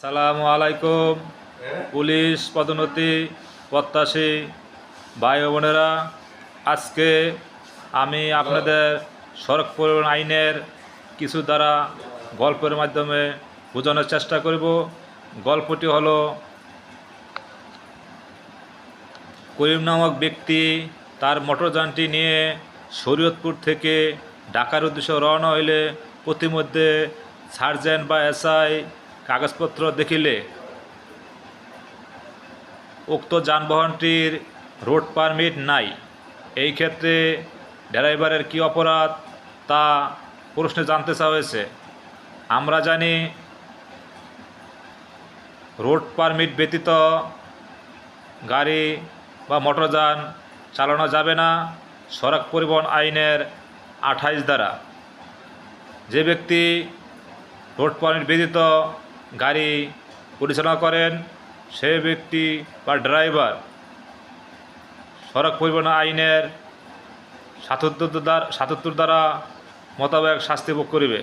সালামু আলাইকুম। পুলিশ পদোন্নতি প্রত্যাশী ভাই ও বোনেরা, আজকে আমি আপনাদের সড়ক পরিবহন আইনের কিছু দ্বারা গল্পের মাধ্যমে বোঝানোর চেষ্টা করব। গল্পটি হলো, করিম নামক ব্যক্তি তার মোটরযানটি নিয়ে শরীয়তপুর থেকে ঢাকার উদ্দেশ্যে রওনা হইলে প্রতিমধ্যে সার্জেন্ট বা এসআই কাগজপত্র দেখিলে উক্ত যানবাহনটির রোড পারমিট নাই। এই ক্ষেত্রে ড্রাইভারের কী অপরাধ তা প্রশ্নে জানতে চাওয়া হয়েছে। আমরা জানি রোড পারমিট ব্যতীত গাড়ি বা মোটরযান চালানো যাবে না সড়ক পরিবহন আইনের 28 ধারা। যে ব্যক্তি রোড পারমিট ব্যতীত গাড়ি পরিচালনা করেন সেই ব্যক্তি বা ড্রাইভার সড়ক পরিবহন আইনের 77 ধারা মোতাবেক শাস্তি ভোগ করিবে।